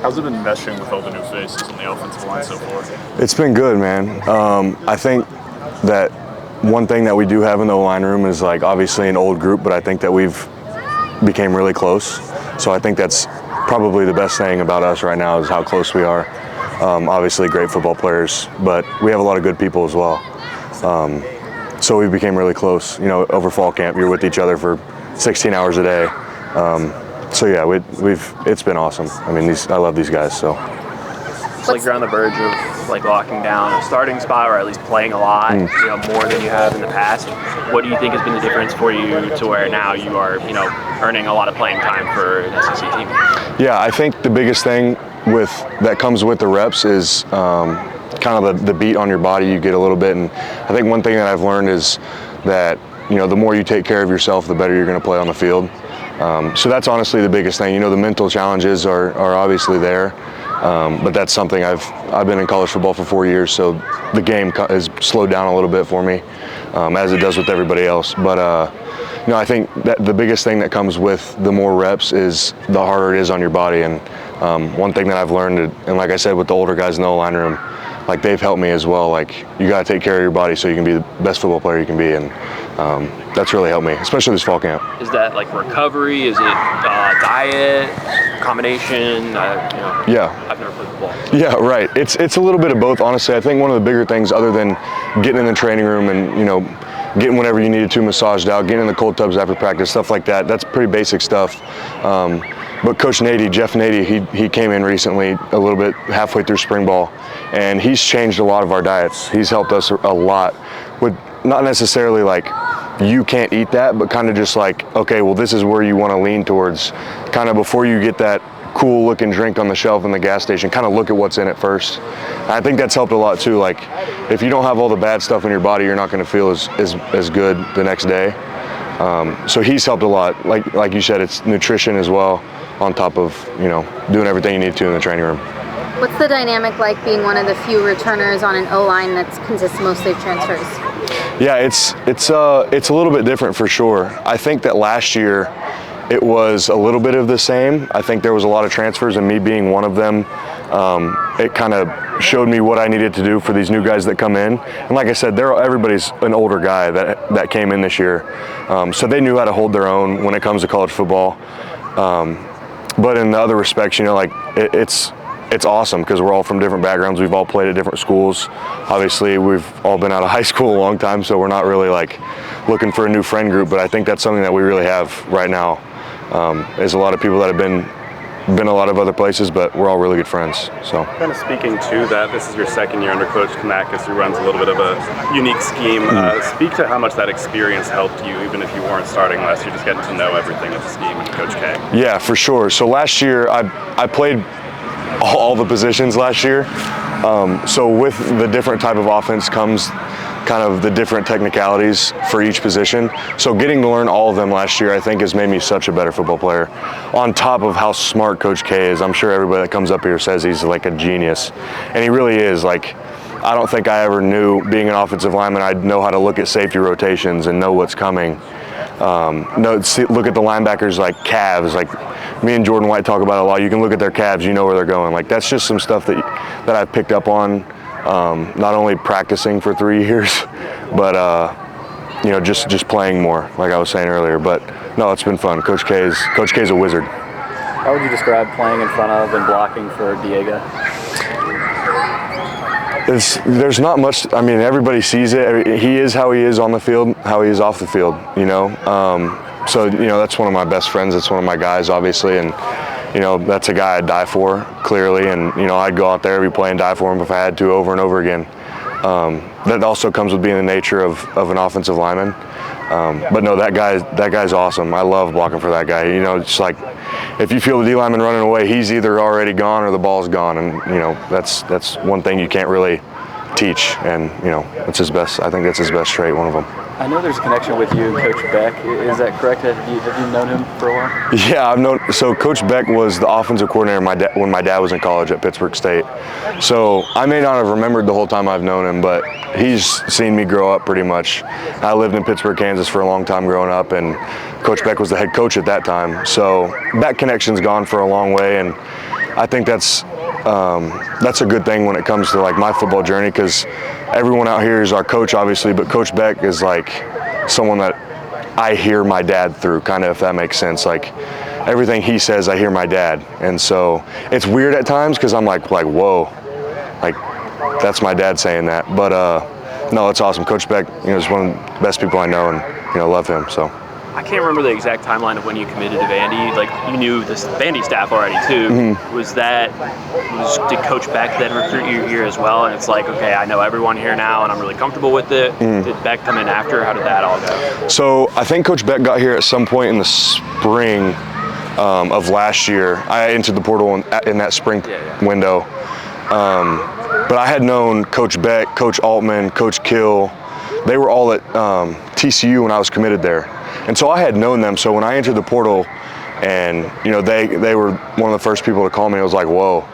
How's it been meshing with all the new faces on the offensive line so far? It's been good, man. I think that one thing that we do have in the O-line room is like obviously an old group, but I think that we've became really close. So I think that's probably the best thing about us right now is how close we are. Obviously great football players, but we have a lot of good people as well. So we became really close. You know, over fall camp, you're with each other for 16 hours a day. So yeah, it's been awesome. I mean, I love these guys. So it's like you're on the verge of like locking down a starting spot, or at least playing a lot, you know, more than you have in the past. What do you think has been the difference for you to where now you are, you know, earning a lot of playing time for an SEC team? Yeah, I think the biggest thing that comes with the reps is kind of the beat on your body you get a little bit. And I think one thing that I've learned is that, you know, the more you take care of yourself, the better you're going to play on the field. So that's honestly the biggest thing. You know, the mental challenges are obviously there, but that's something I've been in college football for 4 years, so the game has slowed down a little bit for me, as it does with everybody else. But you know, I think that the biggest thing that comes with the more reps is the harder it is on your body. And one thing that I've learned, and like I said with the older guys in the O-line room, like they've helped me as well. Like you got to take care of your body so you can be the best football player you can be, and that's really helped me, especially this fall camp. Is that like recovery? Is it diet, combination? You know, yeah. I've never played football. Yeah, right. It's a little bit of both, honestly. I think one of the bigger things, other than getting in the training room and, you know, getting whatever you needed to massaged out, getting in the cold tubs after practice, stuff like that, that's pretty basic stuff. But Coach Nady, Jeff Nady, he came in recently a little bit halfway through spring ball, and he's changed a lot of our diets. He's helped us a lot with not necessarily like you can't eat that, but kind of just like, okay, well, this is where you want to lean towards. Kind of before you get that cool looking drink on the shelf in the gas station, kind of look at what's in it first. I think that's helped a lot too. Like if you don't have all the bad stuff in your body, you're not going to feel as good the next day. So he's helped a lot. Like you said, it's nutrition as well, on top of, you know, doing everything you need to in the training room. What's the dynamic like being one of the few returners on an O-line that consists mostly of transfers? Yeah, it's a little bit different for sure. I think that last year it was a little bit of the same. I think there was a lot of transfers, and me being one of them, it kind of showed me what I needed to do for these new guys that come in. And like I said, everybody's an older guy that came in this year, so they knew how to hold their own when it comes to college football. But in the other respects, you know, like it's awesome because we're all from different backgrounds. We've all played at different schools. Obviously, we've all been out of high school a long time, so we're not really like looking for a new friend group. But I think that's something that we really have right now. There's a lot of people that have been a lot of other places, but we're all really good friends. So kind of speaking to that, this is your second year under Coach Kamakis, who runs a little bit of a unique scheme. Speak to how much that experience helped you, even if you weren't starting last year, just getting to know everything of the scheme and Coach K. Yeah, for sure. So last year, I played all the positions last year. So with the different type of offense comes kind of the different technicalities for each position. So getting to learn all of them last year, I think, has made me such a better football player. On top of how smart Coach K is, I'm sure everybody that comes up here says he's like a genius. And he really is. Like, I don't think I ever knew, being an offensive lineman, I'd know how to look at safety rotations and know what's coming. Look at the linebackers like calves. Like me and Jordan White talk about it a lot. You can look at their calves, you know where they're going. Like that's just some stuff that I've picked up on, not only practicing for 3 years, but you know, just playing more, like I was saying earlier. But no, it's been fun. Coach K's a wizard. How would you describe playing in front of and blocking for Diego? There's not much. I mean, everybody sees it. He is how he is on the field, how he is off the field, you know. So, you know, that's one of my best friends. That's one of my guys, obviously. And, you know, that's a guy I'd die for, clearly. And, you know, I'd go out there every play and die for him if I had to, over and over again. That also comes with being the nature of an offensive lineman. But no, that guy's awesome. I love blocking for that guy. You know, it's like if you feel the D lineman running away, he's either already gone or the ball's gone. And, you know, that's one thing you can't really teach. And, you know, it's his best. I think that's his best trait, one of them. I know there's a connection with you and Coach Beck. Is that correct? Have you known him for a while? Yeah, so Coach Beck was the offensive coordinator when my dad was in college at Pittsburgh State. So I may not have remembered the whole time I've known him, but he's seen me grow up pretty much. I lived in Pittsburgh, Kansas for a long time growing up, and Coach Beck was the head coach at that time. So that connection's gone for a long way, and I think that's a good thing when it comes to like my football journey, because everyone out here is our coach, obviously, but Coach Beck is like someone that I hear my dad through, kind of, if that makes sense. Like everything he says, I hear my dad, and so it's weird at times because I'm like whoa, like that's my dad saying that. But no, it's awesome. Coach Beck, is one of the best people I know, and love him. So. I can't remember the exact timeline of when you committed to Vandy. Like, you knew the Vandy staff already too. Mm-hmm. Did Coach Beck then recruit you here as well? And it's like, okay, I know everyone here now, and I'm really comfortable with it. Mm-hmm. Did Beck come in after? How did that all go? So I think Coach Beck got here at some point in the spring of last year. I entered the portal in that spring window. But I had known Coach Beck, Coach Altman, Coach Kill. They were all at TCU when I was committed there. And so I had known them. So when I entered the portal and, they were one of the first people to call me, it was like, whoa.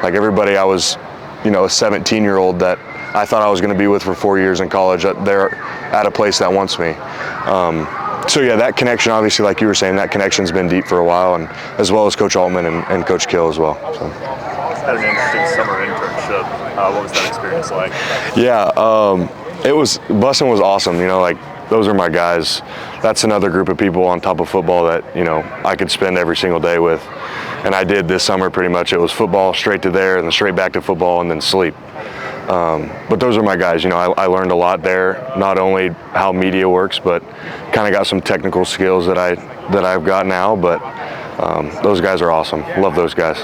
Like everybody, I was, a 17-year-old that I thought I was going to be with for 4 years in college. They're at a place that wants me. So yeah, that connection, obviously, like you were saying, that connection's been deep for a while, and as well as Coach Altman and Coach Kill as well. So. Had an interesting summer internship. What was that experience like? Yeah, busing was awesome. Those are my guys. That's another group of people on top of football that, I could spend every single day with. And I did this summer pretty much. It was football, straight to there, and then straight back to football, and then sleep. But those are my guys. I learned a lot there, not only how media works, but kind of got some technical skills that I've got now. But those guys are awesome. Love those guys.